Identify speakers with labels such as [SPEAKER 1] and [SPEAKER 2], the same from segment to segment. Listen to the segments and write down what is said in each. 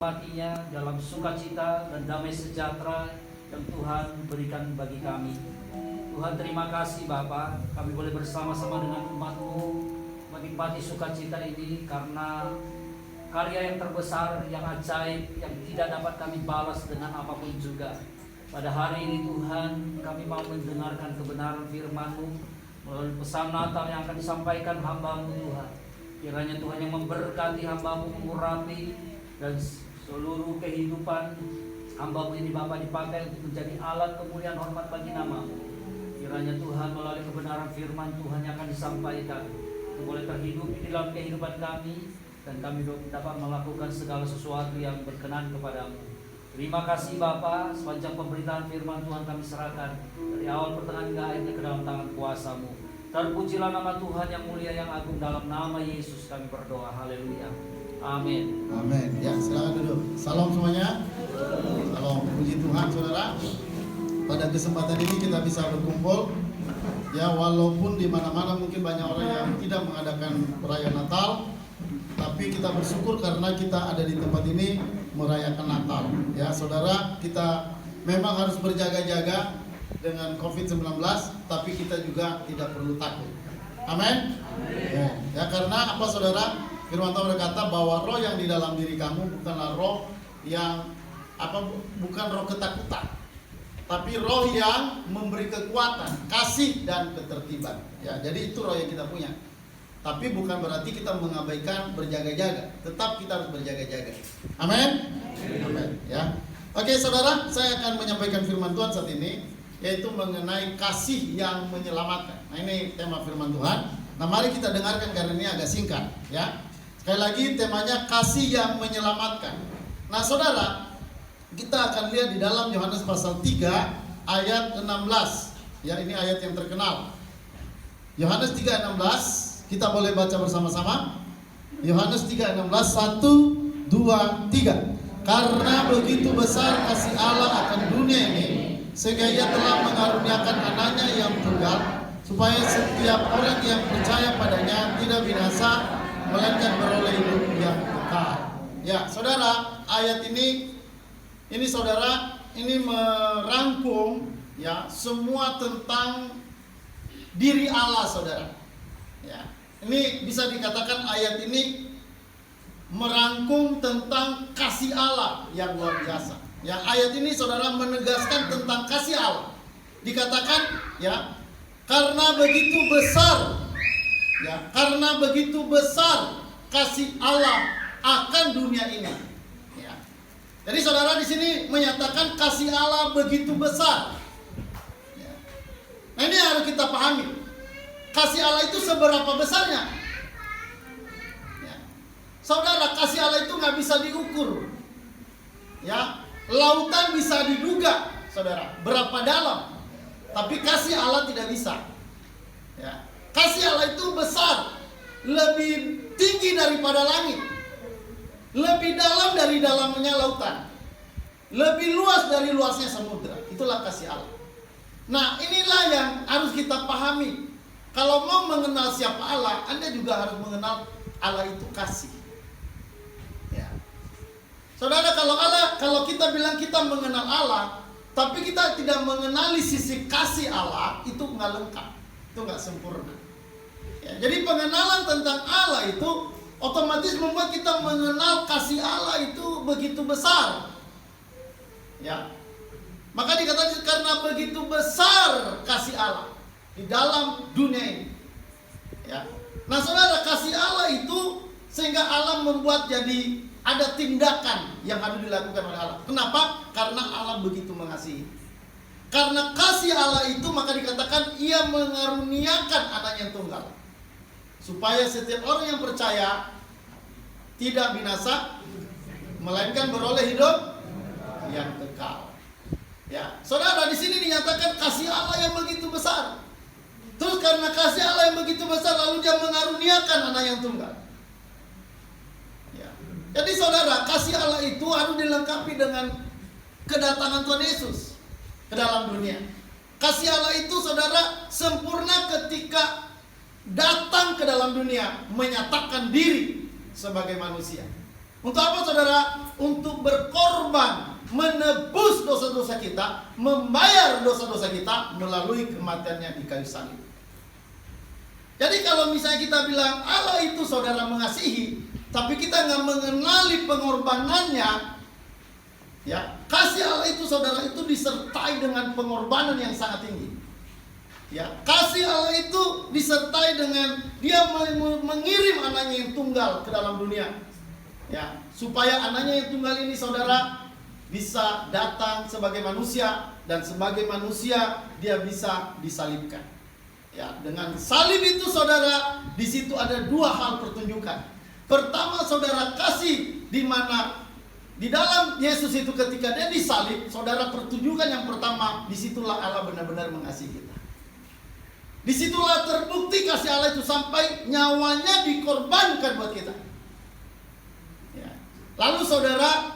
[SPEAKER 1] Matinya dalam sukacita dan damai sejahtera yang Tuhan berikan bagi kami. Tuhan, terima kasih Bapa, kami boleh bersama-sama dengan umat-Mu menikmati sukacita ini karena karya yang terbesar, yang ajaib, yang tidak dapat kami balas dengan apapun juga. Pada hari ini Tuhan, kami mau mendengarkan kebenaran firman-Mu melalui pesan Natal yang akan disampaikan hamba-Mu Tuhan. Kiranya Tuhan yang memberkati hamba-Mu, mengurapi dan seluruh kehidupan hamba-Mu ini Bapa dipakai untuk menjadi alat kemuliaan hormat bagi nama-Mu. Kiranya Tuhan melalui kebenaran firman Tuhan yang akan disampaikan itu boleh terhidup di dalam kehidupan kami, dan kami dapat melakukan segala sesuatu yang berkenan kepadamu. Terima kasih Bapa, sepanjang pemberitaan firman Tuhan kami serahkan dari awal pertengahan hingga akhirnya ke dalam tangan kuasa-Mu. Terpujilah nama Tuhan yang mulia yang agung, dalam nama Yesus kami berdoa. Haleluya. Amin.
[SPEAKER 2] Amin. Ya, silakan duduk. Salam semuanya. Salam, puji Tuhan saudara. Pada kesempatan ini kita bisa berkumpul. Ya, walaupun di mana-mana mungkin banyak orang yang tidak mengadakan perayaan Natal, tapi kita bersyukur karena kita ada di tempat ini merayakan Natal. Ya, saudara, kita memang harus berjaga-jaga dengan COVID-19, tapi kita juga tidak perlu takut. Amin. Ya, karena apa saudara? Firman Tuhan berkata bahwa roh yang di dalam diri kamu bukanlah roh yang bukan roh ketakutan, tapi roh yang memberi kekuatan, kasih dan ketertiban. Ya, jadi itu roh yang kita punya. Tapi bukan berarti kita mengabaikan berjaga-jaga. Tetap kita harus berjaga-jaga. Amin. Amin. Ya. Oke, saudara, saya akan menyampaikan firman Tuhan saat ini, yaitu mengenai kasih yang menyelamatkan. Nah, ini tema firman Tuhan. Nah, mari kita dengarkan karena ini agak singkat, ya. Sekali lagi temanya kasih yang menyelamatkan. Nah saudara, kita akan lihat di dalam Yohanes pasal 3 ayat 16. Ya, ini ayat yang terkenal. Yohanes 3:16, kita boleh baca bersama-sama. Yohanes 3:16, 1, 2, 3. Karena begitu besar kasih Allah akan dunia ini, sehingga Ia telah mengaruniakan anaknya yang tunggal, supaya setiap orang yang percaya padanya tidak binasa, melainkan beroleh hidup yang kekal. Ya, saudara, ayat ini saudara, ini merangkum ya semua tentang diri Allah, saudara. Ya, ini bisa dikatakan ayat ini merangkum tentang kasih Allah yang luar biasa. Ya, ayat ini saudara menegaskan tentang kasih Allah. Dikatakan ya, karena begitu besar. Ya, karena begitu besar kasih Allah akan dunia ini. Ya. Jadi saudara di sini menyatakan kasih Allah begitu besar. Ya. Nah, ini harus kita pahami. Kasih Allah itu seberapa besarnya? Ya. Saudara, kasih Allah itu nggak bisa diukur. Ya, lautan bisa diduga, saudara, berapa dalam. Tapi kasih Allah tidak bisa. Ya. Kasih Allah itu besar, lebih tinggi daripada langit, lebih dalam dari dalamnya lautan, lebih luas dari luasnya samudra. Itulah kasih Allah. Nah, inilah yang harus kita pahami. Kalau mau mengenal siapa Allah, Anda juga harus mengenal Allah itu kasih. Ya. Saudara, kalau kita bilang kita mengenal Allah, tapi kita tidak mengenali sisi kasih Allah, itu nggak lengkap, itu nggak sempurna. Ya, jadi pengenalan tentang Allah itu otomatis membuat kita mengenal kasih Allah itu begitu besar. Ya. Maka dikatakan karena begitu besar kasih Allah di dalam dunia ini. Ya. Nah, saudara, kasih Allah itu sehingga Allah membuat jadi ada tindakan yang harus dilakukan oleh Allah. Kenapa? Karena Allah begitu mengasihi. Karena kasih Allah itu maka dikatakan Ia mengaruniakan anaknya yang tunggal, supaya setiap orang yang percaya tidak binasa, melainkan beroleh hidup yang kekal. Ya, saudara, di sini dinyatakan kasih Allah yang begitu besar. Terus karena kasih Allah yang begitu besar, lalu Dia mengaruniakan anak yang tunggal. Ya. Jadi saudara, kasih Allah itu harus dilengkapi dengan kedatangan Tuhan Yesus ke dalam dunia. Kasih Allah itu saudara sempurna ketika datang ke dalam dunia, menyatakan diri sebagai manusia. Untuk apa saudara? Untuk berkorban, menebus dosa-dosa kita, membayar dosa-dosa kita melalui kematiannya di kayu salib. Jadi kalau misalnya kita bilang Allah itu saudara mengasihi, tapi kita nggak mengenali pengorbanannya, ya, kasih Allah itu saudara itu disertai dengan pengorbanan yang sangat tinggi. Ya, kasih Allah itu disertai dengan Dia mengirim anaknya yang tunggal ke dalam dunia. Ya, supaya anaknya yang tunggal ini saudara bisa datang sebagai manusia, dan sebagai manusia dia bisa disalibkan. Ya, dengan salib itu saudara, di situ ada dua hal pertunjukan. Pertama saudara, kasih di mana di dalam Yesus itu ketika dia disalib, saudara, pertunjukan yang pertama, disitulah Allah benar-benar mengasihi kita. Disitulah terbukti kasih Allah itu sampai nyawanya dikorbankan buat kita. Ya. Lalu saudara,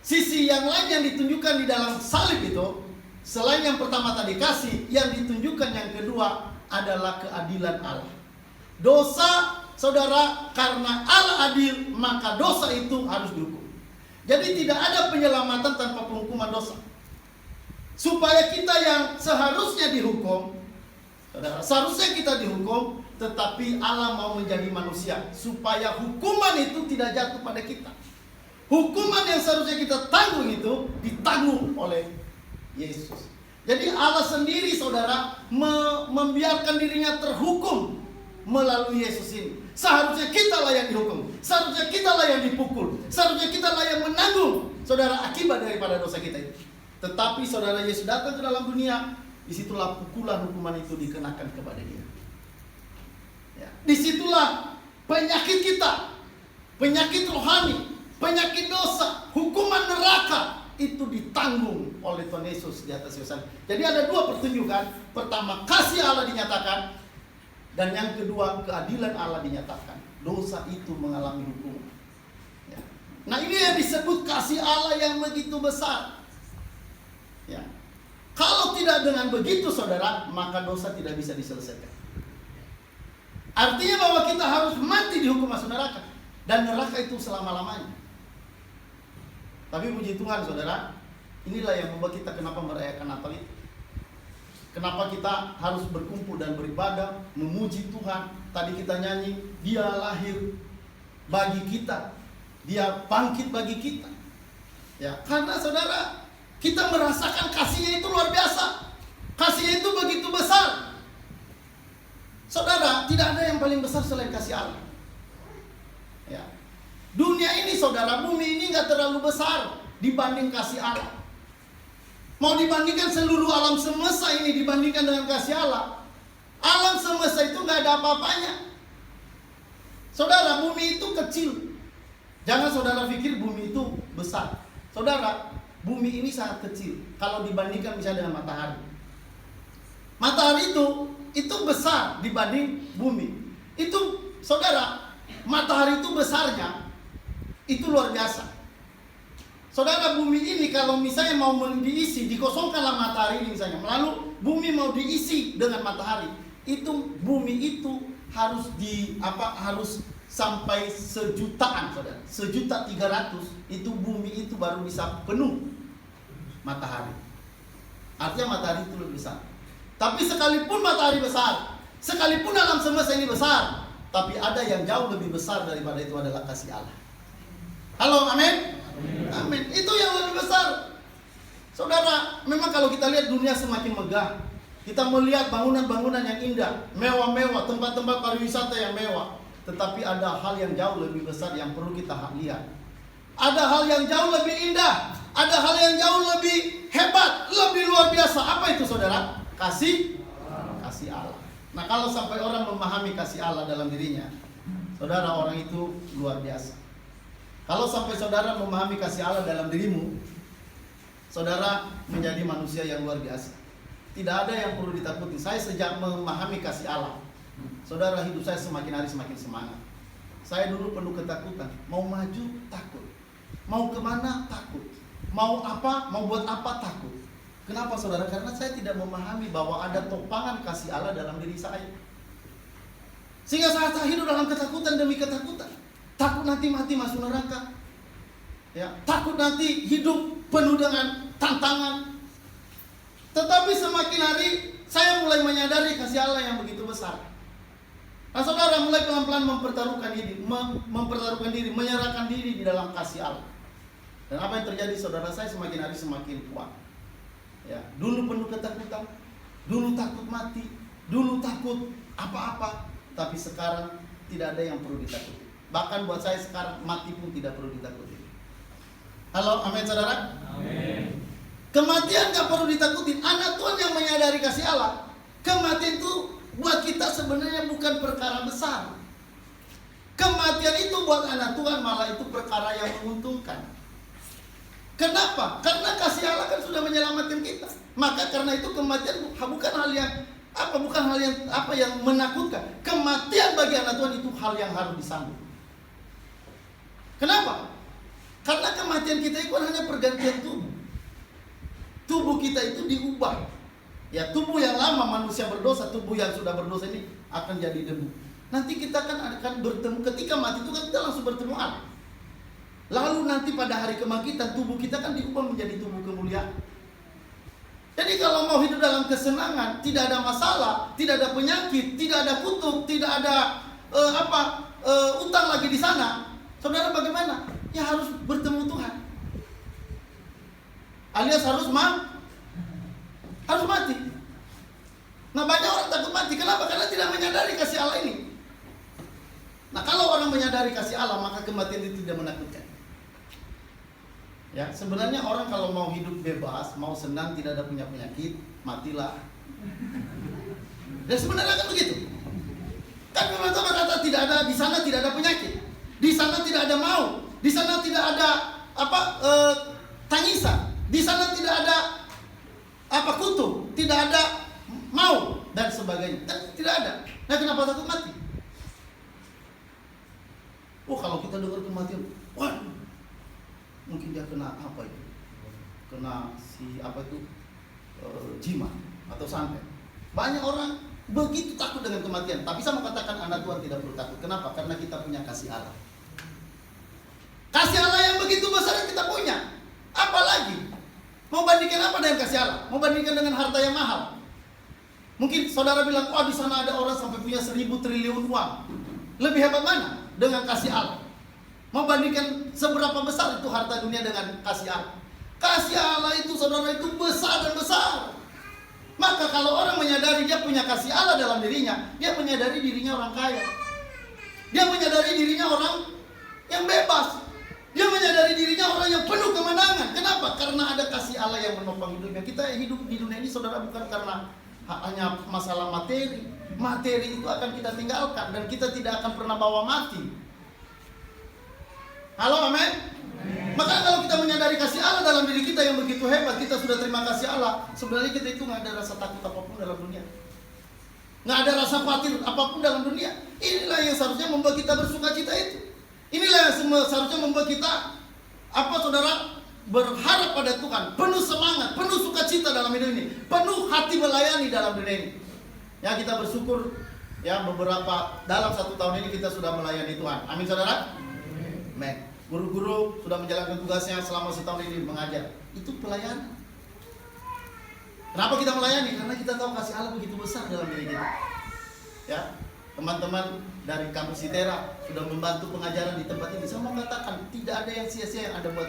[SPEAKER 2] sisi yang lain yang ditunjukkan di dalam salib itu, selain yang pertama tadi kasih, yang ditunjukkan yang kedua adalah keadilan Allah. Dosa saudara, karena Allah adil, maka dosa itu harus dihukum. Jadi tidak ada penyelamatan tanpa penghukuman dosa. Supaya kita yang seharusnya dihukum, saudara, seharusnya kita dihukum, tetapi Allah mau menjadi manusia supaya hukuman itu tidak jatuh pada kita. Hukuman yang seharusnya kita tanggung itu ditanggung oleh Yesus. Jadi Allah sendiri saudara membiarkan dirinya terhukum melalui Yesus ini. Seharusnya kita lah yang dihukum, seharusnya kita lah yang dipukul, seharusnya kita lah yang menanggung saudara akibat daripada dosa kita itu. Tetapi saudara, Yesus datang ke dalam dunia, disitulah pukulan hukuman itu dikenakan kepada Dia. Ya. Disitulah penyakit kita, penyakit rohani, penyakit dosa, hukuman neraka itu ditanggung oleh Tuhan Yesus di atas kayu salib. Jadi ada dua pertunjukan. Pertama, kasih Allah dinyatakan, dan yang kedua, keadilan Allah dinyatakan. Dosa itu mengalami hukuman. Ya. Nah, ini yang disebut kasih Allah yang begitu besar. Ya. Kalau tidak dengan begitu saudara, maka dosa tidak bisa diselesaikan. Artinya bahwa kita harus mati dihukum masuk neraka, dan neraka itu selama-lamanya. Tapi puji Tuhan saudara, inilah yang membuat kita kenapa merayakan Natal itu. Kenapa kita harus berkumpul dan beribadah, memuji Tuhan. Tadi kita nyanyi, Dia lahir bagi kita, Dia bangkit bagi kita. Ya, karena saudara, kita merasakan kasih-Nya itu luar biasa. Kasih-Nya itu begitu besar. Saudara, tidak ada yang paling besar selain kasih Allah. Ya. Dunia ini saudara, bumi ini gak terlalu besar dibanding kasih Allah. Mau dibandingkan seluruh alam semesta ini dibandingkan dengan kasih Allah, alam semesta itu gak ada apa-apanya. Saudara, bumi itu kecil. Jangan saudara pikir bumi itu besar. Saudara, bumi ini sangat kecil kalau dibandingkan misalnya dengan matahari. Matahari itu besar dibanding bumi. Itu saudara, matahari itu besarnya itu luar biasa. Saudara, bumi ini kalau misalnya mau diisi, dikosongkanlah matahari ini misalnya, lalu bumi mau diisi dengan matahari, itu bumi itu harus harus sampai sejutaan saudara, 1.300.000 itu bumi itu baru bisa penuh matahari. Artinya matahari itu lebih besar. Tapi sekalipun matahari besar, sekalipun alam semesta ini besar, tapi ada yang jauh lebih besar daripada itu adalah kasih Allah. Halo, amin? Amin. Itu yang lebih besar. Saudara, memang kalau kita lihat dunia semakin megah, kita melihat bangunan-bangunan yang indah, mewah-mewah, tempat-tempat pariwisata yang mewah. Tetapi ada hal yang jauh lebih besar yang perlu kita lihat. Ada hal yang jauh lebih indah, ada hal yang jauh lebih hebat, lebih luar biasa. Apa itu saudara? Kasih Allah. Nah, kalau sampai orang memahami kasih Allah dalam dirinya, saudara, orang itu luar biasa. Kalau sampai saudara memahami kasih Allah dalam dirimu, saudara menjadi manusia yang luar biasa. Tidak ada yang perlu ditakuti. Saya sejak memahami kasih Allah, saudara, hidup saya semakin hari semakin semangat. Saya dulu penuh ketakutan. Mau maju takut, mau kemana takut, mau buat apa takut. Kenapa saudara? Karena saya tidak memahami bahwa ada topangan kasih Allah dalam diri saya. Sehingga saya hidup dalam ketakutan demi ketakutan. Takut nanti mati masuk neraka. Ya, takut nanti hidup penuh dengan tantangan. Tetapi semakin hari saya mulai menyadari kasih Allah yang begitu besar. Nah, saudara mulai pelan-pelan mempertaruhkan diri, menyerahkan diri di dalam kasih Allah. Dan apa yang terjadi, saudara, saya semakin hari semakin kuat. Ya, dulu penuh ketakutan, dulu takut mati, dulu takut apa-apa, tapi sekarang tidak ada yang perlu ditakuti. Bahkan buat saya sekarang mati pun tidak perlu ditakuti. Halo, amin saudara.
[SPEAKER 1] Amin.
[SPEAKER 2] Kematian gak perlu ditakutin. Anak Tuhan yang menyadari kasih Allah, kematian itu buat kita sebenarnya bukan perkara besar. Kematian itu buat anak Tuhan malah itu perkara yang menguntungkan. Kenapa? Karena kasih Allah kan sudah menyelamatkan kita. Maka karena itu kematian bukan hal yang menakutkan. Kematian bagi anak Tuhan itu hal yang harus disambut. Kenapa? Karena kematian kita itu hanya pergantian tubuh. Tubuh kita itu diubah. Ya, tubuh yang lama manusia berdosa, tubuh yang sudah berdosa ini akan jadi debu. Nanti kita akan bertemu, ketika mati itu kan kita langsung bertemu Allah. Lalu nanti pada hari kebangkitan tubuh kita kan diubah menjadi tubuh kemuliaan. Jadi kalau mau hidup dalam kesenangan, tidak ada masalah, tidak ada penyakit, tidak ada kutuk, tidak ada utang lagi di sana. Saudara bagaimana? Ya harus bertemu Tuhan. Alias harus mati. Nah, banyak orang takut mati. Kenapa? Karena tidak menyadari kasih Allah ini. Nah, kalau orang menyadari kasih Allah, maka kematian itu tidak menakutkan. Ya, sebenarnya orang kalau mau hidup bebas, mau senang, tidak ada punya penyakit, matilah. Dan sebenarnya kan begitu. Kan Firman Tuhan berkata tidak ada di sana, tidak ada penyakit. Di sana tidak ada maut. Di sana tidak ada tangisan. Di sana tidak ada kutuk, tidak ada maut dan sebagainya. Dan tidak ada. Nah, kenapa takut mati? Oh, kalau kita dengar kematian, waduh, mungkin dia kena apa itu? Kena jimat atau santet. Banyak orang begitu takut dengan kematian. Tapi saya mau katakan anak Tuhan tidak perlu takut. Kenapa? Karena kita punya kasih Allah. Kasih Allah yang begitu besar yang kita punya. Apalagi? Mau bandingkan apa dengan kasih Allah? Mau bandingkan dengan harta yang mahal? Mungkin saudara bilang, wah di sana ada orang sampai punya 1.000 triliun uang. Lebih hebat mana? Dengan kasih Allah. Mau bandingkan seberapa besar itu harta dunia dengan kasih Allah? Kasih Allah itu, saudara, itu besar dan besar. Maka kalau orang menyadari dia punya kasih Allah dalam dirinya, dia menyadari dirinya orang kaya. Dia menyadari dirinya orang yang bebas. Dia menyadari dirinya orang yang penuh kemenangan. Kenapa? Karena ada kasih Allah yang menopang hidupnya. Kita hidup di dunia ini, saudara, bukan karena hanya masalah materi. Materi itu akan kita tinggalkan dan kita tidak akan pernah bawa mati. Halo, amin? Maka kalau kita menyadari kasih Allah dalam diri kita yang begitu hebat, kita sudah terima kasih Allah, sebenarnya kita itu nggak ada rasa takut apapun dalam dunia. Nggak ada rasa khawatir apapun dalam dunia. Inilah yang seharusnya membuat kita bersuka cita itu. Inilah yang seharusnya membuat kita saudara, berharap pada Tuhan, penuh semangat, penuh sukacita dalam hidup ini, penuh hati melayani dalam dunia ini. Ya, kita bersyukur ya dalam 1 tahun ini kita sudah melayani Tuhan. Amin, saudara. Amin. Guru-guru sudah menjalankan tugasnya selama 1 tahun ini mengajar. Itu pelayanan. Kenapa kita melayani? Karena kita tahu kasih Allah begitu besar dalam diri kita. Ya, teman-teman dari kampus Itera sudah membantu pengajaran di tempat ini. Saya mau katakan tidak ada yang sia-sia yang Anda buat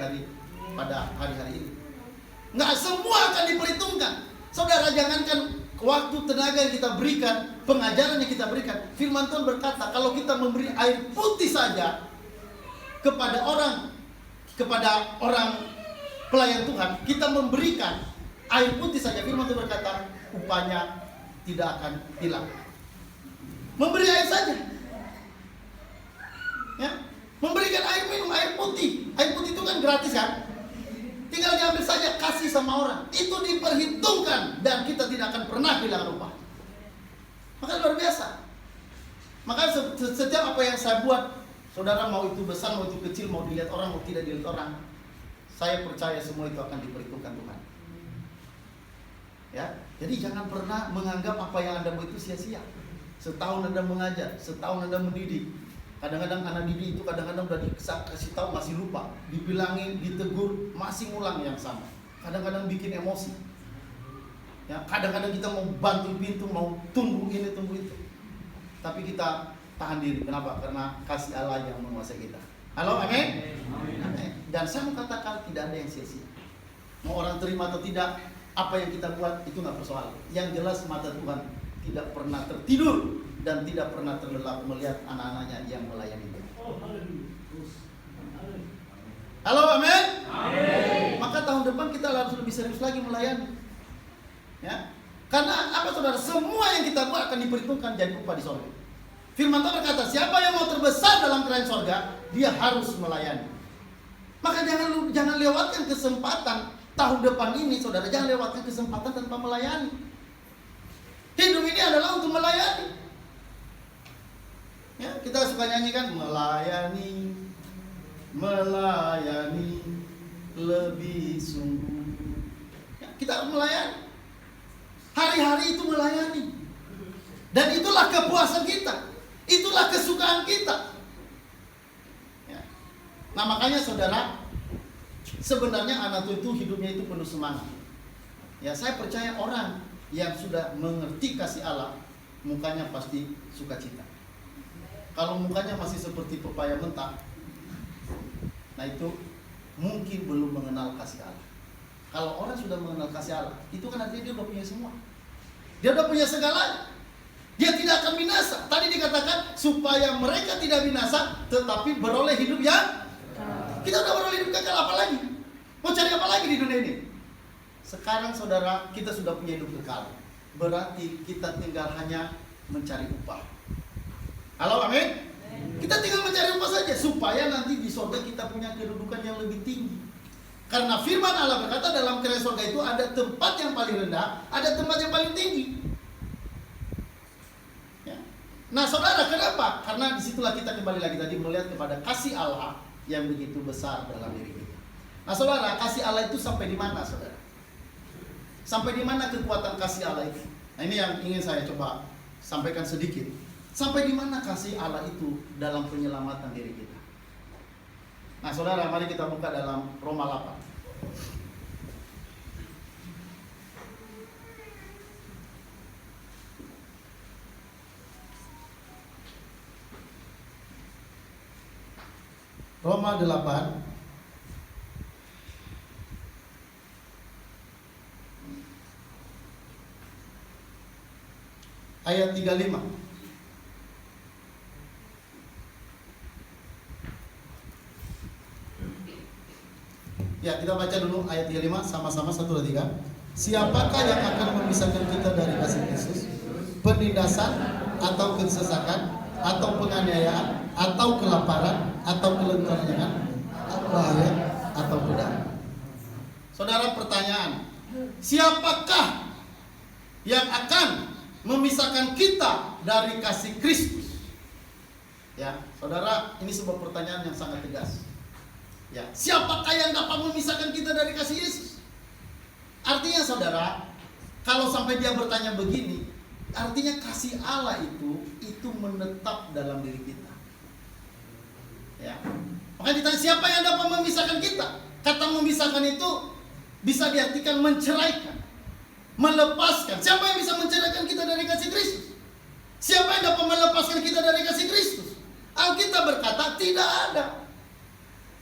[SPEAKER 2] pada hari-hari ini. Nggak semua akan diperhitungkan. Saudara, jangankan waktu, tenaga yang kita berikan, pengajaran yang kita berikan. Firman Tuhan berkata, kalau kita memberi air putih saja kepada orang pelayan Tuhan, kita memberikan air putih saja, firman Tuhan berkata, upahnya tidak akan hilang. Memberi air saja. Ya, memberikan air minum, air putih. Air putih itu kan gratis kan? Tinggal diambil saja, kasih sama orang. Itu diperhitungkan dan kita tidak akan pernah kehilangan upah. Maka luar biasa. Maka setiap apa yang saya buat, saudara, mau itu besar, mau itu kecil, mau dilihat orang, mau tidak dilihat orang, saya percaya semua itu akan diperhitungkan Tuhan. Ya, jadi jangan pernah menganggap apa yang Anda buat itu sia-sia. Setahun Anda mengajar, setahun Anda mendidik, Kadang-kadang anak didik itu kadang-kadang udah dikasih tahu masih lupa, dibilangin, ditegur, masih ngulang yang sama. Kadang-kadang bikin emosi. Ya, kadang-kadang kita mau bantu pintu, mau tunggu ini, tunggu itu. Tapi kita tahan diri. Kenapa? Karena kasih Allah yang menguasai kita. Halo, amin? Amin. Dan saya mau katakan tidak ada yang sia-sia. Mau orang terima atau tidak, apa yang kita buat itu nggak persoalan. Yang jelas mata Tuhan tidak pernah tertidur dan tidak pernah terlelap melihat anak-anaknya yang melayani Dia. Halo, amin? Amin. Maka tahun depan kita harus lebih serius lagi melayani. Ya, karena apa saudara? Semua yang kita buat akan diperhitungkan jadi upah di sorga. Firman Tuhan berkata, siapa yang mau terbesar dalam kerajaan sorga, dia harus melayani. Maka jangan lewatkan kesempatan tahun depan ini, saudara. Jangan lewatkan kesempatan tanpa melayani. Hidup ini adalah untuk melayani. Ya, kita suka nyanyi kan, melayani, melayani lebih sungguh. Ya, kita harus melayani. Hari-hari itu melayani. Dan itulah kepuasan kita. Itulah kesukaan kita. Ya. Nah makanya saudara, sebenarnya anak itu hidupnya itu penuh semangat. Ya, saya percaya orang yang sudah mengerti kasih Allah, mukanya pasti sukacita. Kalau mukanya masih seperti pepaya mentah, nah itu mungkin belum mengenal kasih Allah. Kalau orang sudah mengenal kasih Allah, itu kan artinya dia udah punya semua. Dia udah punya segalanya. Dia tidak akan binasa. Tadi dikatakan supaya mereka tidak binasa, tetapi beroleh hidup yang kita udah beroleh hidup kekal, apa lagi? Mau cari apa lagi di dunia ini? Sekarang saudara, kita sudah punya hidup kekal. Berarti kita tinggal hanya mencari upah. Halo, amin? Kita tinggal mencari upah saja supaya nanti di surga kita punya kedudukan yang lebih tinggi. Karena firman Allah berkata dalam kerajaan surga itu ada tempat yang paling rendah, ada tempat yang paling tinggi. Ya. Nah, saudara, kenapa? Karena disitulah kita kembali lagi tadi melihat kepada kasih Allah yang begitu besar dalam diri kita. Nah, saudara, kasih Allah itu sampai di mana, saudara? Sampai di mana kekuatan kasih Allah itu? Nah, ini yang ingin saya coba sampaikan sedikit. Sampai di mana kasih Allah itu dalam penyelamatan diri kita? Nah, saudara, mari kita buka dalam Roma 8. Roma 8 ayat 35. Ya, kita baca dulu ayat 35 sama-sama 1, 2, 3. Siapakah yang akan memisahkan kita dari kasih Yesus? Penindasan atau kesesakan atau penganiayaan atau kelaparan atau kelengahan, bahaya atau pedang. Saudara, pertanyaan, siapakah yang akan memisahkan kita dari kasih Kristus? Ya, saudara, ini sebuah pertanyaan yang sangat tegas. Ya, siapakah yang dapat memisahkan kita dari kasih Yesus? Artinya saudara, kalau sampai dia bertanya begini, artinya kasih Allah itu menetap dalam diri kita. Ya. Maka ditanya siapa yang dapat memisahkan kita? Kata memisahkan itu bisa diartikan menceraikan, melepaskan. Siapa yang bisa menceraikan kita dari kasih Kristus? Siapa yang dapat melepaskan kita dari kasih Kristus? Alkitab berkata tidak ada.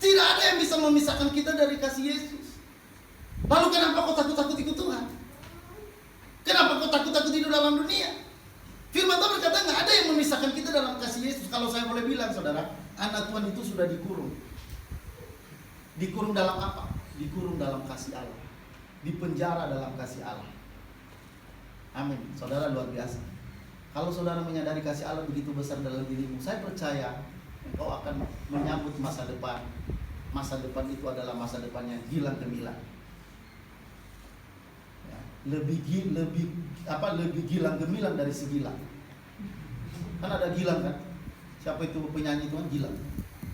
[SPEAKER 2] Tidak ada yang bisa memisahkan kita dari kasih Yesus. Lalu kenapa kau takut-takut ikut Tuhan? Kenapa kau takut-takut hidup dalam dunia? Firman Tuhan berkata nggak ada yang memisahkan kita dalam kasih Yesus. Kalau saya boleh bilang, saudara, anak Tuhan itu sudah dikurung. Dikurung dalam apa? Dikurung dalam kasih Allah. Dipenjara dalam kasih Allah. Amin. Saudara, luar biasa. Kalau saudara menyadari kasih Allah begitu besar dalam dirimu, saya percaya engkau akan menyambut masa depan. Masa depan itu adalah masa depan yang gilang gemilang. Ya, lebih gilang gemilang dari segilang. Kan ada gilang kan? Siapa itu penyanyi itu kan gilang.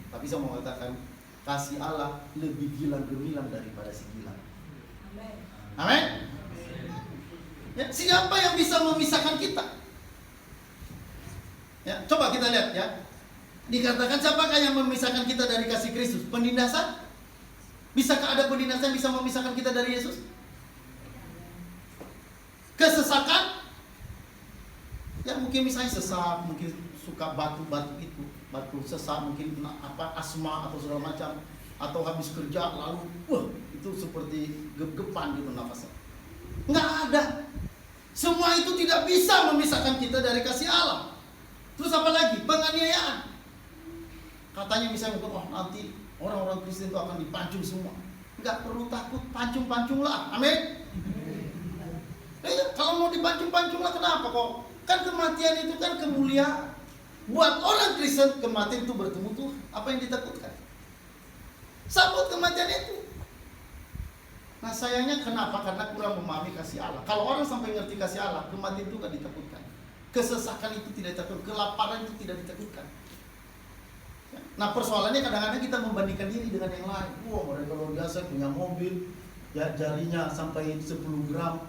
[SPEAKER 2] Tapi saya mau katakan kasih Allah lebih gilang gemilang daripada segilang. Amin. Ya, siapa yang bisa memisahkan kita? Ya, coba kita lihat ya. Dikatakan siapakah yang memisahkan kita dari kasih Kristus? Penindasan? Bisakah ada penindasan yang bisa memisahkan kita dari Yesus? Kesesakan? Ya mungkin misalnya sesak, mungkin suka batu-batu itu, batu sesak, mungkin asma atau segala macam, atau habis kerja lalu itu seperti gep-gepan gitu nafasnya. Nggak ada. Semua itu tidak bisa memisahkan kita dari kasih Allah. Terus apa lagi? Penganiayaan. Katanya misalnya nanti orang-orang Kristen itu akan dipancung semua. Nggak perlu takut, pancung-pancunglah. Amin. Kalau mau dipancung-pancunglah, kenapa kok? Kan kematian itu kan kemuliaan. Buat orang Kristen kematian itu bertemu Tuhan. Apa yang ditakutkan? Sambut kematian itu. Nah sayangnya kenapa? Karena kurang memahami kasih Allah. Kalau orang sampai ngerti kasih Allah, kematian itu kan ditakutkan. Kesesakan itu tidak ditakutkan. Kelaparan itu tidak ditakutkan. Nah persoalannya kadang-kadang kita membandingkan diri dengan yang lain. Wah mereka luar biasa punya mobil, ya jarinya sampai 10 gram,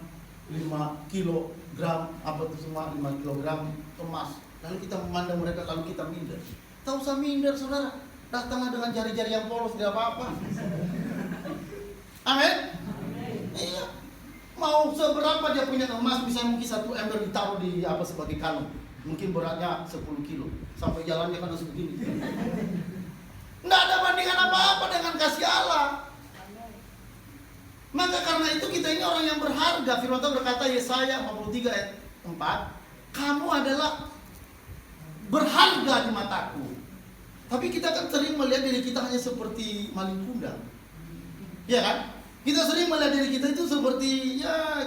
[SPEAKER 2] 5 kilogram, apa itu semua 5 kilogram emas. Lalu kita memandang mereka kalau kita minder. Tak usah minder saudara, datanglah dengan jari-jari yang polos, tidak apa-apa. Amin. Iya. Mau seberapa dia punya emas, misalnya mungkin 1 ember ditaruh di sebagai kalung. Mungkin beratnya 10 kilo. Sampai jalannya kan segini. Nggak ada bandingan apa-apa dengan kasih Allah. Maka karena itu kita ini orang yang berharga. Firman Tuhan berkata Yesaya 53 ayat 4, kamu adalah berharga di mataku. Tapi kita kan sering melihat diri kita hanya seperti maling kundang. Ya kan? Kita sering melihat diri kita itu seperti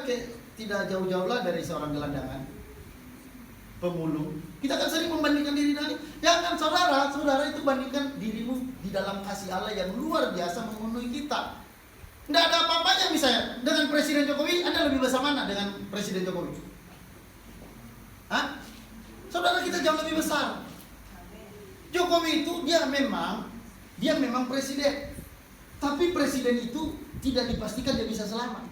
[SPEAKER 2] kayak tidak jauh-jauh lah dari seorang gelandangan, pemulung. Kita kan sering membandingkan diri dengan. Jangan saudara itu bandingkan dirimu di dalam kasih Allah yang luar biasa memenuhi kita. Nggak ada apa-apanya misalnya dengan Presiden Jokowi. Anda lebih besar mana dengan Presiden Jokowi? Hah? Saudara kita jauh lebih besar. Jokowi itu dia memang presiden. Tapi presiden itu tidak dipastikan dia bisa selamat.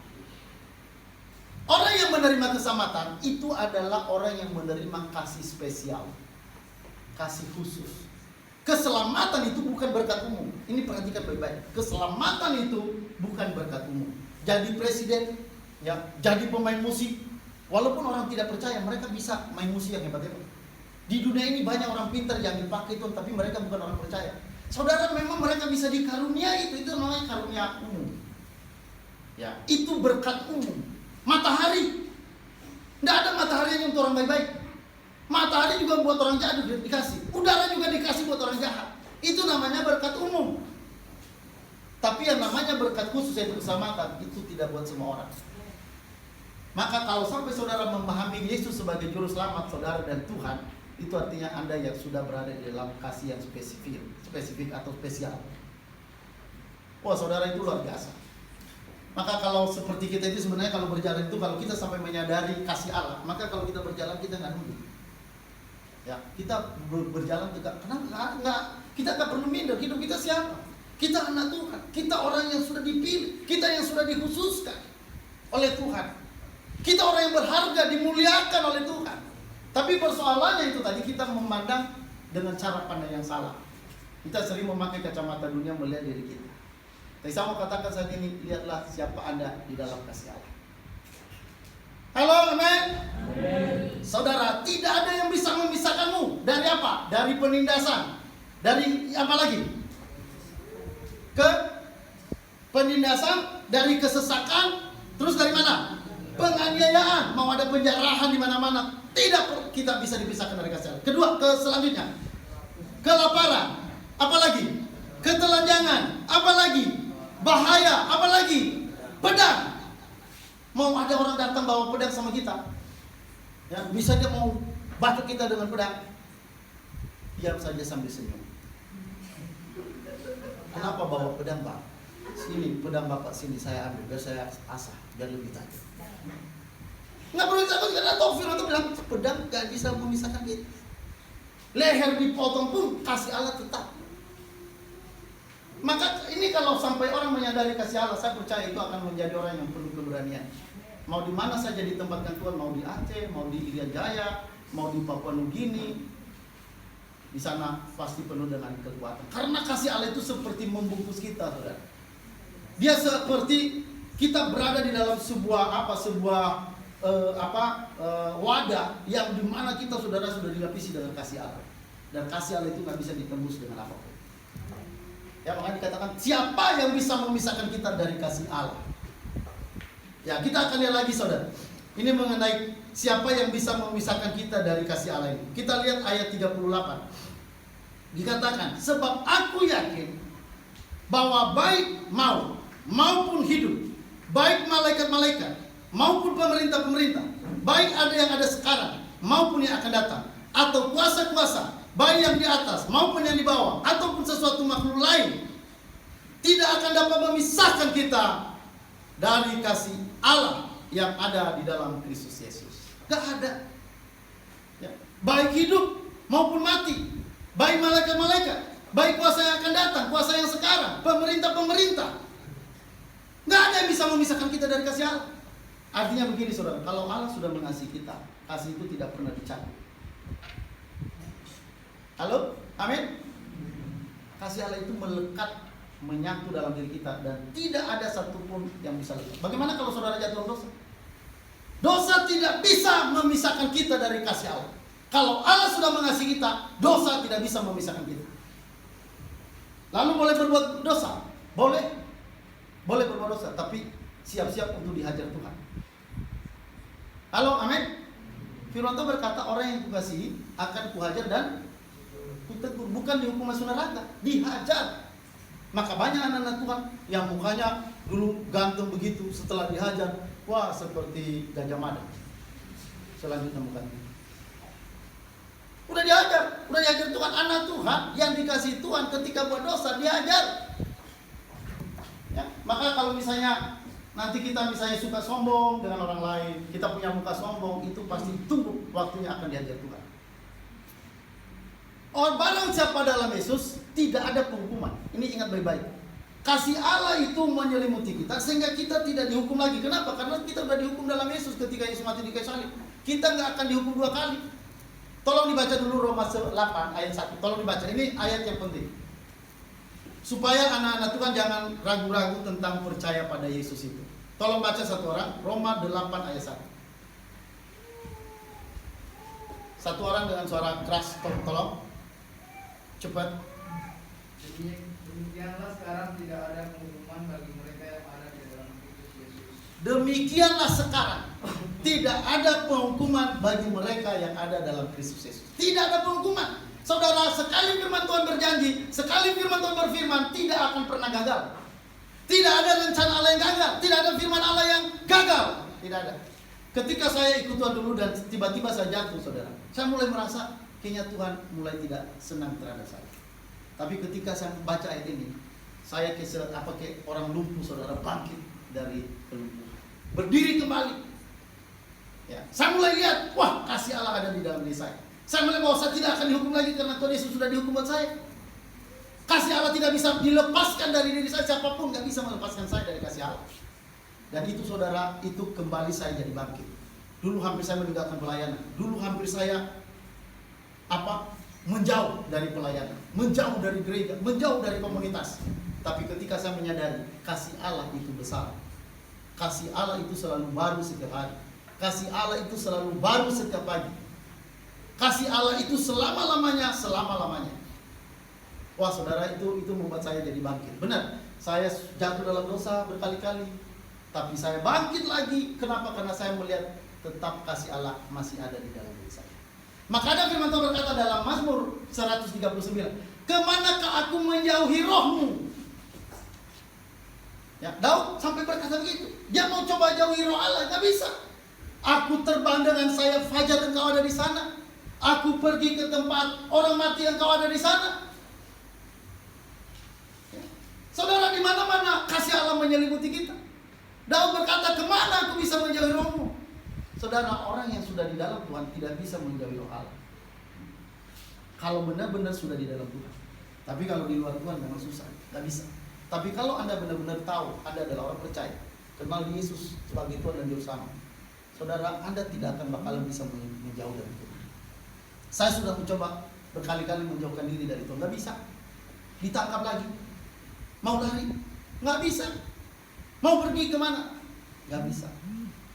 [SPEAKER 2] Orang yang menerima keselamatan itu adalah orang yang menerima kasih spesial, kasih khusus. Keselamatan itu bukan berkat umum. Ini perhatikan baik-baik. Keselamatan itu bukan berkat umum. Jadi presiden, ya, jadi pemain musik. Walaupun orang tidak percaya, mereka bisa main musik yang hebat-hebat. Di dunia ini banyak orang pintar yang dipakai Tuhan, tapi mereka bukan orang percaya. Saudara, memang mereka bisa dikarunia itu namanya karunia umum. Ya, itu berkat umum. Matahari, tidak ada matahari yang untuk orang baik-baik. Matahari juga buat orang jahat dikasih. Udara juga dikasih buat orang jahat. Itu namanya berkat umum. Tapi yang namanya berkat khusus yaitu keselamatan itu tidak buat semua orang. Maka kalau sampai saudara memahami Yesus sebagai juru selamat saudara dan Tuhan, itu artinya Anda yang sudah berada di dalam kasih yang spesifik atau spesial. Wah saudara itu luar biasa. Maka kalau seperti kita itu sebenarnya kalau berjalan itu, kalau kita sampai menyadari kasih Allah, maka kalau kita berjalan kita nggak nunduk. Ya, kita berjalan tegak. Kenapa kita nggak perlu minder. Hidup kita siapa? Kita anak Tuhan. Kita orang yang sudah dipilih. Kita yang sudah dikhususkan oleh Tuhan. Kita orang yang berharga, dimuliakan oleh Tuhan. Tapi persoalannya itu tadi kita memandang dengan cara pandang yang salah. Kita sering memakai kacamata dunia melihat diri kita. Tapi saya mau katakan saat ini, lihatlah siapa Anda di dalam kasih Allah. Halo, amin. Saudara, tidak ada yang bisa memisahkanmu dari apa? Dari penindasan. Dari apa lagi? Penindasan, dari kesesakan, terus dari mana? Penganiayaan, mau ada penjarahan di mana-mana. Tidak kita bisa dipisahkan dari kasih Allah. Kedua, selanjutnya, kelaparan, apa lagi? Ketelanjangan, apa lagi? Bahaya, apa lagi? Pedang. Mau ada orang datang bawa pedang sama kita, ya, bisa dia mau batuk kita dengan pedang, diam saja sambil senyum. Kenapa bawa pedang, Pak? Sini pedang Bapak, sini saya ambil, biar saya asah, biar lebih tajam. Nggak perlu takut karena Taufir itu bilang pedang gak bisa memisahkan kita. Leher dipotong pun kasih Allah tetap. Maka ini kalau sampai orang menyadari kasih Allah, saya percaya itu akan menjadi orang yang penuh keberanian. Mau di mana saja ditempatkan Tuhan, mau di Aceh, mau di Irian Jaya, mau di Papua Nugini, di sana pasti penuh dengan kekuatan. Karena kasih Allah itu seperti membungkus kita, saudara. Dia seperti kita berada di dalam sebuah wadah yang dimana kita saudara sudah dilapisi dengan kasih Allah. Dan kasih Allah itu nggak bisa ditembus dengan apapun. Ya, makanya dikatakan siapa yang bisa memisahkan kita dari kasih Allah. Ya, kita akan lihat lagi saudara. Ini mengenai siapa yang bisa memisahkan kita dari kasih Allah ini. Kita lihat ayat 38. Dikatakan, sebab aku yakin bahwa baik maupun hidup, baik malaikat-malaikat maupun pemerintah-pemerintah, baik ada yang ada sekarang maupun yang akan datang, atau kuasa-kuasa, baik yang di atas maupun yang di bawah, ataupun sesuatu makhluk lain, tidak akan dapat memisahkan kita dari kasih Allah yang ada di dalam Kristus Yesus. Gak ada. Ya. Baik hidup maupun mati, baik malaikat-malaikat, baik kuasa yang akan datang, kuasa yang sekarang, pemerintah-pemerintah. Gak ada yang bisa memisahkan kita dari kasih Allah. Artinya begini saudara, kalau Allah sudah mengasihi kita, kasih itu tidak pernah dicabut. Halo? Amin? Kasih Allah itu melekat, menyatu dalam diri kita, dan tidak ada satupun yang bisa lepas. Bagaimana kalau saudara jatuh dalam dosa? Dosa tidak bisa memisahkan kita dari kasih Allah. Kalau Allah sudah mengasihi kita, dosa tidak bisa memisahkan kita. Lalu boleh berbuat dosa? Boleh. Boleh berbuat dosa, tapi siap-siap untuk dihajar Tuhan. Halo, amin? Firman Tuhan berkata, orang yang kukasihi akan kuhajar dan kutegur. Bukan dihukum masuk neraka, dihajar. Maka banyak anak-anak Tuhan yang mukanya dulu ganteng begitu, setelah dihajar, wah seperti Gajah Mada. Selanjutnya mukanya udah dihajar Tuhan. Anak Tuhan yang dikasih Tuhan ketika buat dosa dihajar. Ya, maka kalau misalnya nanti kita misalnya suka sombong dengan orang lain, kita punya muka sombong, itu pasti tunggu waktunya akan dihajar Tuhan. Barang siapa dalam Yesus tidak ada penghukuman. Ini ingat baik-baik. Kasih Allah itu menyelimuti kita sehingga kita tidak dihukum lagi. Kenapa? Karena kita sudah dihukum dalam Yesus ketika Yesus mati di kayu salib. Kita nggak akan dihukum dua kali. Tolong dibaca dulu Roma 8 ayat 1. Tolong dibaca. Ini ayat yang penting. Supaya anak-anak Tuhan jangan ragu-ragu tentang percaya pada Yesus itu. Tolong baca satu orang. Roma 8 ayat 1. Satu orang dengan suara keras. Tolong. Cepat.
[SPEAKER 3] Demikianlah sekarang tidak ada penghukuman bagi mereka yang ada di dalam Kristus Yesus.
[SPEAKER 2] Demikianlah sekarang tidak ada penghukuman bagi mereka yang ada dalam Kristus Yesus. Tidak ada penghukuman. Saudara, sekali firman Tuhan berjanji, sekali firman Tuhan berfirman, tidak akan pernah gagal. Tidak ada rencana Allah yang gagal. Tidak ada firman Allah yang gagal. Tidak ada. Ketika saya ikut Tuhan dulu dan tiba-tiba saya jatuh, saudara, saya mulai merasa kayaknya Tuhan mulai tidak senang terhadap saya. Tapi ketika saya membaca ayat ini, saya kayak orang lumpuh, saudara, bangkit dari kelumpuhan, berdiri kembali. Ya, saya mulai lihat, wah, kasih Allah ada di dalam diri saya. Saya mulai bahwa saya tidak akan dihukum lagi karena Tuhan Yesus sudah dihukum buat saya. Kasih Allah tidak bisa dilepaskan dari diri saya, siapapun nggak bisa melepaskan saya dari kasih Allah. Dan itu saudara, itu kembali saya jadi bangkit. Dulu hampir saya meninggalkan pelayanan. Dulu hampir saya menjauh dari pelayanan, menjauh dari gereja, menjauh dari komunitas. Tapi ketika saya menyadari kasih Allah itu besar, kasih Allah itu selalu baru setiap hari, kasih Allah itu selalu baru setiap pagi, kasih Allah itu selama-lamanya. Wah saudara, itu membuat saya jadi bangkit. Benar, saya jatuh dalam dosa berkali-kali, tapi saya bangkit lagi. Kenapa? Karena saya melihat tetap kasih Allah masih ada di dalam diri saya. Maka ada firman Tuhan berkata dalam Mazmur 139, kemanakah aku menjauhi rohmu? Ya, Daud sampai berkata begitu. Dia mau coba jauhi roh Allah, gak bisa. Aku terbang dengan sayap fajar, engkau ada di sana. Aku pergi ke tempat orang mati, engkau ada di sana. Ya. Saudara, di mana-mana kasih Allah menyelimuti kita. Daud berkata, kemana aku bisa menjauhi rohmu? Saudara, orang yang sudah di dalam Tuhan tidak bisa menjauhi roh Allah. Kalau benar-benar sudah di dalam Tuhan. Tapi kalau di luar Tuhan memang susah, tidak bisa. Tapi kalau Anda benar-benar tahu, Anda adalah orang percaya, kenal Yesus sebagai Tuhan dan Juru Selamat, saudara, Anda tidak akan bakalan bisa menjauh dari Tuhan. Saya sudah mencoba berkali-kali menjauhkan diri dari Tuhan. Nggak bisa. Ditangkap lagi. Mau lari? Nggak bisa. Mau pergi kemana? Nggak bisa.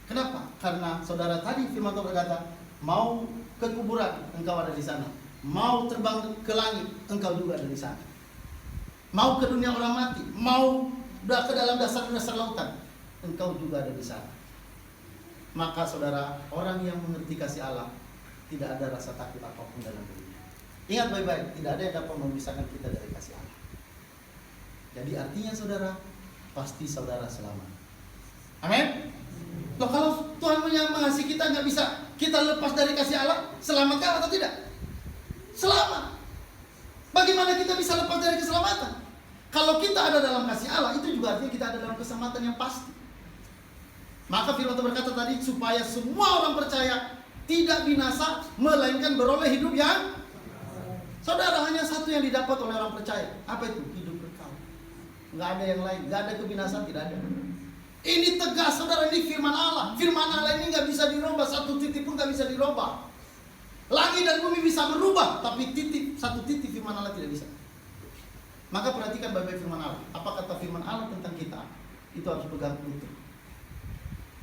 [SPEAKER 2] Kenapa? Karena saudara tadi firman Tuhan berkata, mau ke kuburan, engkau ada di sana. Mau terbang ke langit, engkau juga ada di sana. Mau ke dunia orang mati, mau ke dalam dasar-dasar lautan, engkau juga ada di sana. Maka saudara, orang yang mengerti kasih Allah, tidak ada rasa takut apapun dalam dirinya. Ingat baik-baik, tidak ada yang dapat memisahkan kita dari kasih Allah. Jadi artinya saudara, pasti saudara selamat. Amin. Loh, kalau Tuhan mengasihi kita, nggak bisa kita lepas dari kasih Allah, selamat atau tidak? Selamat. Bagaimana kita bisa lepas dari keselamatan? Kalau kita ada dalam kasih Allah, itu juga artinya kita ada dalam keselamatan yang pasti. Maka firman Tuhan berkata tadi, supaya semua orang percaya tidak binasa, melainkan beroleh hidup yang saudara, hanya satu yang didapat oleh orang percaya. Apa itu? Hidup kekal. Nggak ada yang lain, nggak ada kebinasaan, tidak ada. Ini tegas saudara, ini firman Allah. Firman Allah ini nggak bisa dirubah, satu titik pun nggak bisa dirubah. Langit dan bumi bisa berubah, tapi satu titik firman Allah tidak bisa. Maka perhatikan baik-baik firman Allah. Apa kata firman Allah tentang kita? Itu harus pegang utuh.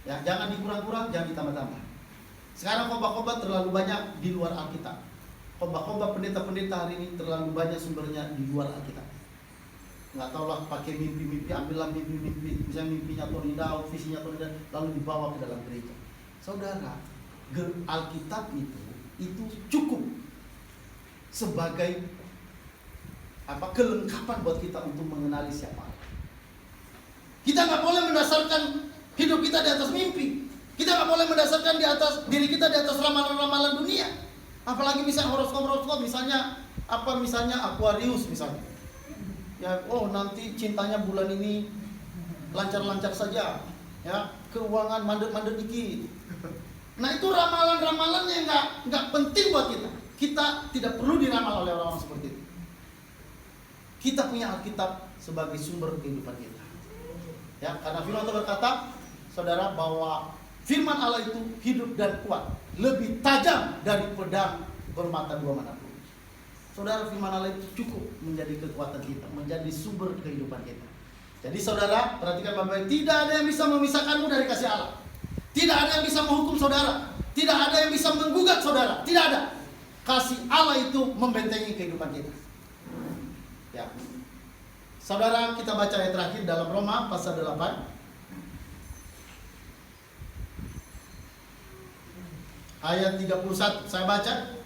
[SPEAKER 2] Ya, jangan dikurang-kurang, jangan ditambah-tambah. Sekarang khotbah-khotbah terlalu banyak di luar Alkitab. Khotbah-khotbah pendeta-pendeta hari ini terlalu banyak sumbernya di luar Alkitab. Nggak tahulah pakai mimpi-mimpi, ambillah mimpi-mimpi, misalnya mimpinya Tony Daud, visinya Tony Daud, lalu dibawa ke dalam gereja. Saudara, Alkitab itu cukup sebagai kelengkapan buat kita untuk mengenali siapa Allah. Kita nggak boleh mendasarkan hidup kita di atas mimpi. Kita nggak boleh mendasarkan diri kita di atas ramalan-ramalan dunia. Apalagi misalnya horoskop, misalnya Aquarius misalnya. Ya, nanti cintanya bulan ini lancar-lancar saja, ya, keuangan mandek-mandek dikit. Nah, itu ramalan-ramalan yang nggak penting buat kita. Kita tidak perlu diramal oleh orang-orang seperti itu. Kita punya Alkitab sebagai sumber kehidupan kita. Ya, karena firman Tuhan berkata, saudara, bahwa firman Allah itu hidup dan kuat, lebih tajam dari pedang bermata dua manapun. Saudara, firman Allah itu cukup menjadi kekuatan kita, menjadi sumber kehidupan kita. Jadi saudara, perhatikan baik-baik, tidak ada yang bisa memisahkanmu dari kasih Allah. Tidak ada yang bisa menghukum saudara. Tidak ada yang bisa menggugat saudara. Tidak ada. Kasih Allah itu membentengi kehidupan kita. Ya. Saudara, kita baca ayat terakhir dalam Roma pasal 8. Ayat 31, saya baca.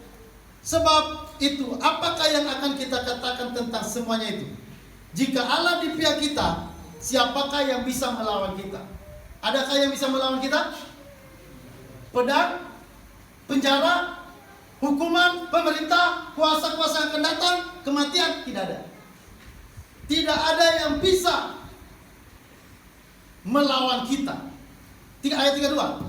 [SPEAKER 2] Sebab itu, apakah yang akan kita katakan tentang semuanya itu? Jika Allah di pihak kita, siapakah yang bisa melawan kita? Adakah yang bisa melawan kita? Pedang, penjara, hukuman, pemerintah, kuasa-kuasa yang akan datang, kematian? Tidak ada. Tidak ada yang bisa melawan kita. Ayat 32.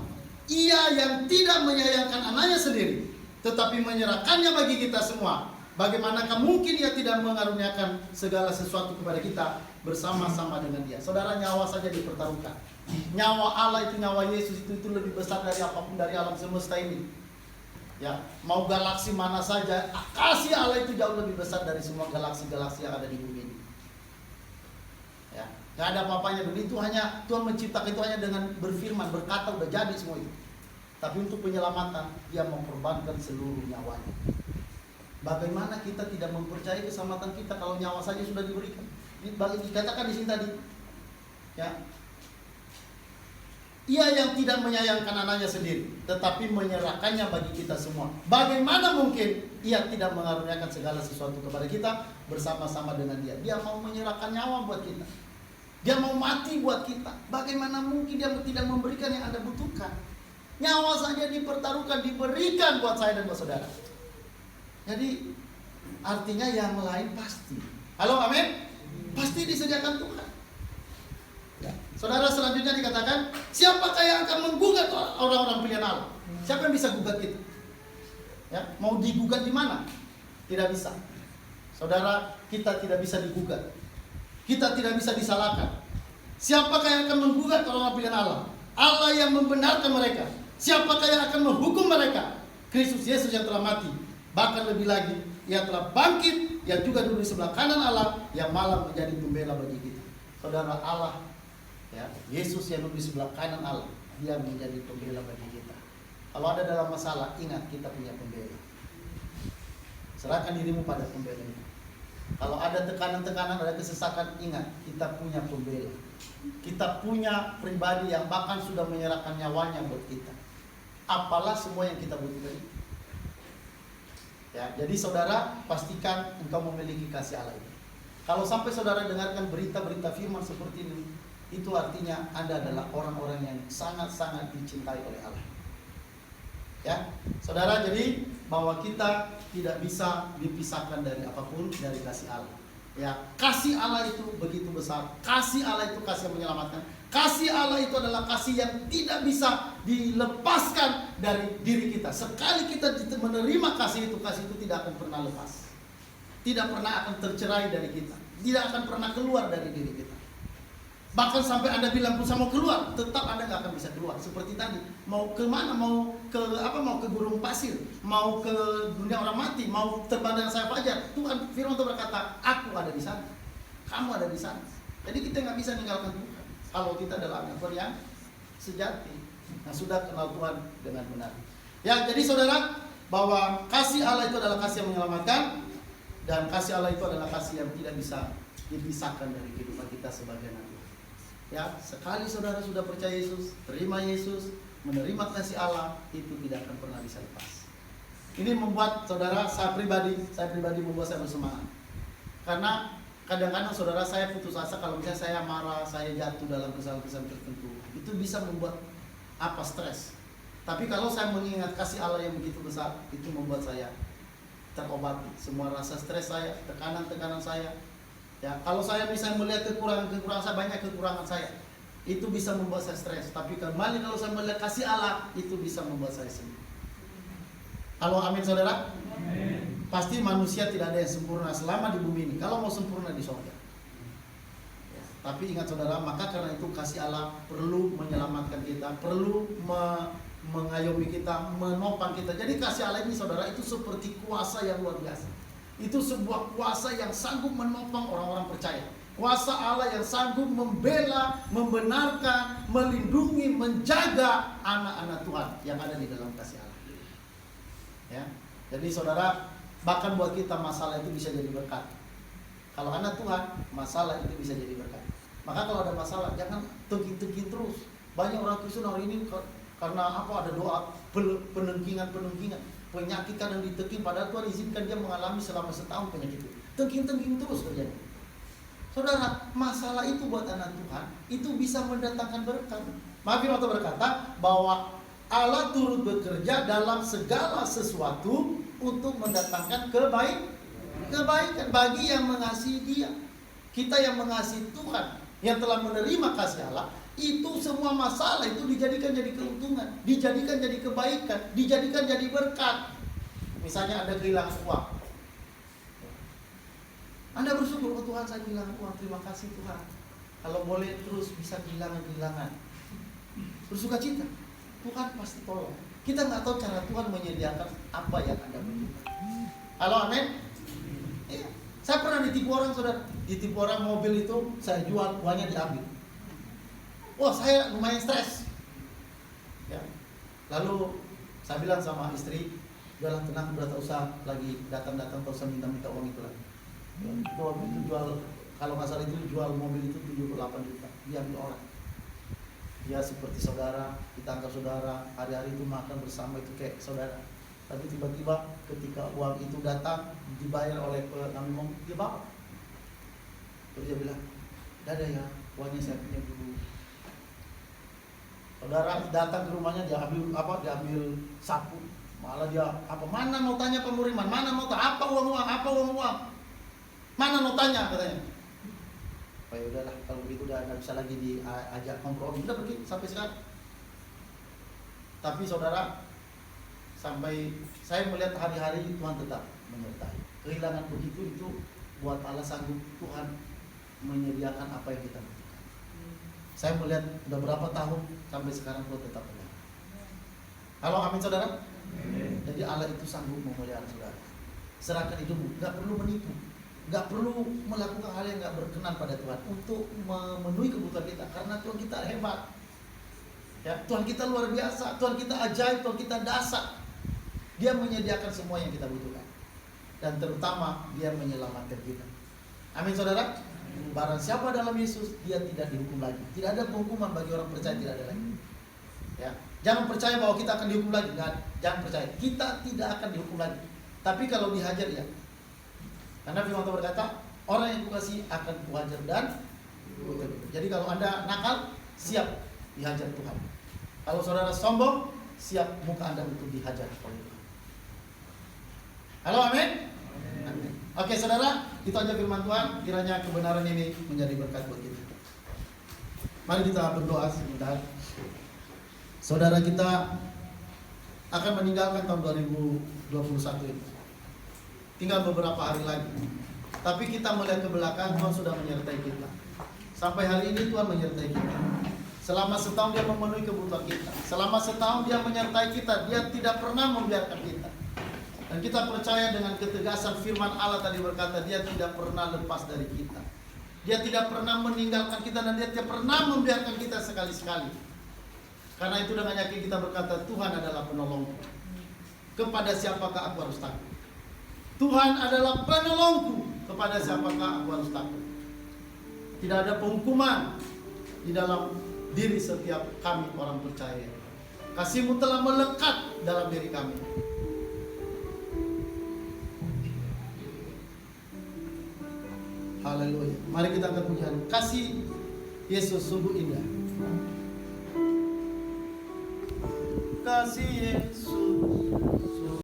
[SPEAKER 2] Ia yang tidak menyayangkan anaknya sendiri, tetapi menyerahkannya bagi kita semua, bagaimanakah mungkin ia tidak mengaruniakan segala sesuatu kepada kita bersama-sama dengan dia? Saudara, nyawa saja dipertaruhkan. Nyawa Allah itu, nyawa Yesus itu lebih besar dari apapun dari alam semesta ini. Ya, mau galaksi mana saja, kasih Allah itu jauh lebih besar dari semua galaksi-galaksi yang ada di bumi ini. Ya, nggak ada apa-apanya. Itu hanya Tuhan menciptakan itu hanya dengan berfirman, berkata, udah jadi semua itu. Tapi untuk penyelamatan, dia memperbankan seluruh nyawanya. Bagaimana kita tidak mempercayai keselamatan kita kalau nyawa saja sudah diberikan? Dikatakan di sini tadi, ya, ia yang tidak menyayangkan anaknya sendiri, tetapi menyerahkannya bagi kita semua. Bagaimana mungkin ia tidak mengaruniakan segala sesuatu kepada kita bersama-sama dengan dia? Dia mau menyerahkan nyawa buat kita. Dia mau mati buat kita. Bagaimana mungkin dia tidak memberikan yang Anda butuhkan? Nyawa saja dipertaruhkan, diberikan buat saya dan buat saudara. Jadi artinya yang lain pasti. Halo, amin? Pasti disediakan Tuhan. Ya. Saudara, selanjutnya dikatakan, siapakah yang akan menggugat orang-orang pilihan Allah? Siapa yang bisa gugat kita? Ya, mau digugat di mana? Tidak bisa. Saudara, kita tidak bisa digugat. Kita tidak bisa disalahkan. Siapakah yang akan menggugat orang-orang pilihan Allah? Allah yang membenarkan mereka. Siapakah yang akan menghukum mereka? Kristus Yesus yang telah mati. Bahkan lebih lagi, Ia telah bangkit, yang juga duduk di sebelah kanan Allah, yang malah menjadi pembela bagi kita. Saudara, Allah, ya, Yesus yang duduk di sebelah kanan Allah, Dia menjadi pembela bagi kita. Kalau ada dalam masalah, ingat kita punya pembela. Serahkan dirimu pada pembela itu. Kalau ada tekanan-tekanan, ada kesesakan, ingat kita punya pembela. Kita punya pribadi yang bahkan sudah menyerahkan nyawanya buat kita. Apalah semua yang kita butuhkan. Ya, jadi saudara, pastikan engkau memiliki kasih Allah itu. Kalau sampai saudara dengarkan berita-berita firman seperti ini, itu artinya Anda adalah orang-orang yang sangat-sangat dicintai oleh Allah. Ya, saudara, jadi bahwa kita tidak bisa dipisahkan dari apapun dari kasih Allah. Ya, kasih Allah itu begitu besar. Kasih Allah itu kasih yang menyelamatkan. Kasih Allah itu adalah kasih yang tidak bisa dilepaskan dari diri kita. Sekali kita menerima kasih itu tidak akan pernah lepas. Tidak pernah akan tercerai dari kita. Tidak akan pernah keluar dari diri kita. Bahkan sampai Anda bilang pun saya mau keluar, tetap Anda nggak akan bisa keluar. Seperti tadi, mau ke mana? Mau ke gurun pasir, mau ke dunia orang mati, mau terbang dengan sayap fajar. Tuhan firman Tuhan berkata, aku ada di sana, kamu ada di sana. Jadi kita nggak bisa meninggalkan Tuhan kalau kita adalah anak Tuhan yang sejati, yang sudah kenal Tuhan dengan benar. Ya, jadi saudara, bahwa kasih Allah itu adalah kasih yang menyelamatkan, dan kasih Allah itu adalah kasih yang tidak bisa dipisahkan dari kehidupan kita sebagai anak Tuhan. Ya, sekali saudara sudah percaya Yesus, terima Yesus, menerima kasih Allah, itu tidak akan pernah bisa lepas. Ini membuat saudara, saya pribadi membuat saya bersemangat. Karena kadang-kadang saudara, saya putus asa kalau misalnya saya marah, saya jatuh dalam kesalahan-kesalahan tertentu. Itu bisa membuat stres. Tapi kalau saya mengingat kasih Allah yang begitu besar, itu membuat saya terobati semua rasa stres saya, tekanan-tekanan saya. Ya, kalau saya bisa melihat kekurangan saya, banyak kekurangan saya, itu bisa membuat saya stres. Tapi kembali kalau saya melihat kasih Allah, itu bisa membuat saya sembuh. Halo, amin saudara. Amin. Pasti manusia tidak ada yang sempurna selama di bumi ini. Kalau mau sempurna di surga. Ya, tapi ingat saudara, maka karena itu kasih Allah perlu menyelamatkan kita, perlu mengayomi kita, menopang kita. Jadi kasih Allah ini saudara, itu seperti kuasa yang luar biasa. Itu sebuah kuasa yang sanggup menopang orang-orang percaya. Kuasa Allah yang sanggup membela, membenarkan, melindungi, menjaga anak-anak Tuhan yang ada di dalam kasih Allah. Ya, jadi saudara, bahkan buat kita masalah itu bisa jadi berkat. Kalau anak Tuhan, masalah itu bisa jadi berkat. Maka kalau ada masalah, jangan tengking-tengking terus. Banyak orang Kristen hari ini karena ada doa penengkingan, penyakit kadang diteking, padahal Tuhan izinkan dia mengalami selama setahun penyakit itu. Tengking terus terjadi. Saudara, masalah itu buat anak Tuhan itu bisa mendatangkan berkat. Maka firman Tuhan berkata bahwa Allah turut bekerja dalam segala sesuatu untuk mendatangkan kebaikan bagi yang mengasihi Dia. Kita yang mengasihi Tuhan, yang telah menerima kasih Allah, itu semua masalah itu dijadikan jadi keuntungan, dijadikan jadi kebaikan, dijadikan jadi berkat. Misalnya Anda kehilangan uang, Anda bersyukur, oh Tuhan saya kehilangan uang, terima kasih Tuhan. Kalau boleh terus bisa kehilangan, bersuka cita, Tuhan pasti tolong. Kita nggak tahu cara Tuhan menyediakan apa yang Anda butuhkan. Halo, amin. Ya. Saya pernah ditipu orang, saudara. Ditipu orang, mobil itu saya jual, uangnya diambil. Wah, saya lumayan stres. Ya. Lalu saya bilang sama istri, udahlah tenang, udah tak usah lagi datang-datang, tak usah minta-minta uang itu lagi. Ya, itu jual, kalau nggak salah itu jual mobil itu 78 juta, diambil orang. Dia seperti saudara, kita anggap saudara, hari-hari itu makan bersama itu kayak saudara. Tapi tiba-tiba ketika uang itu datang, dibayar oleh pengambil mobil, dia bawa. Terus dia bilang, dadah ya, uangnya saya punya dulu. Saudara datang ke rumahnya, dia ambil sapu, malah dia mana mau tanya pemuriman, mana mau tanya apa uang, mana mau tanya katanya. Oh ya udahlah, kalau begitu udah nggak bisa lagi diajak kompromi, udah pergi sampai sekarang. Tapi saudara, sampai saya melihat hari-hari Tuhan tetap menyertai. Kehilangan begitu itu buat Allah sanggup Tuhan menyediakan apa yang kita butuhkan. Saya melihat udah berapa tahun sampai sekarang Tuhan tetap ada. Halo, amin saudara. Amin. Jadi Allah itu sanggup memelihara saudara. serahkan hidupmu, nggak perlu menipu, nggak perlu melakukan hal yang nggak berkenan pada Tuhan untuk memenuhi kebutuhan kita, karena Tuhan kita hebat. Ya, Tuhan kita luar biasa, Tuhan kita ajaib, Tuhan kita dahsyat. Dia menyediakan semua yang kita butuhkan, dan terutama Dia menyelamatkan kita. Amin, saudara. Barang siapa dalam Yesus, dia tidak dihukum lagi. Tidak ada penghukuman bagi orang percaya, tidak ada lagi. Ya, jangan percaya bahwa kita akan dihukum lagi. Jangan percaya, kita tidak akan dihukum lagi. Tapi kalau dihajar ya, karena firman Tuhan berkata, orang yang kukasihi akan kuhajar dan kutegur. Jadi kalau Anda nakal, siap dihajar Tuhan. Kalau saudara sombong, siap muka Anda untuk dihajar oleh Tuhan. Halo, amin? Amin. Oke, saudara, itu aja firman Tuhan. Kiranya kebenaran ini menjadi berkat buat kita. Mari kita berdoa sebentar. Saudara kita akan meninggalkan tahun 2021 ini. Tinggal beberapa hari lagi. Tapi kita melihat ke belakang, Tuhan sudah menyertai kita. Sampai hari ini Tuhan menyertai kita. Selama setahun Dia memenuhi kebutuhan kita. Selama setahun Dia menyertai kita. Dia tidak pernah membiarkan kita. Dan kita percaya dengan ketegasan firman Allah tadi berkata, Dia tidak pernah lepas dari kita. Dia tidak pernah meninggalkan kita, dan Dia tidak pernah membiarkan kita sekali-sekali. Karena itu dengan yakin kita berkata, Tuhan adalah penolongku. Kepada siapakah aku harus takut? Tuhan adalah penolongku. Kepada siapakah aku harus takut? Tidak ada penghukuman di dalam diri setiap kami orang percaya. Kasih-Mu telah melekat dalam diri kami. Haleluya. Mari kita angkat pujian. Kasih Yesus sungguh indah. Kasih Yesus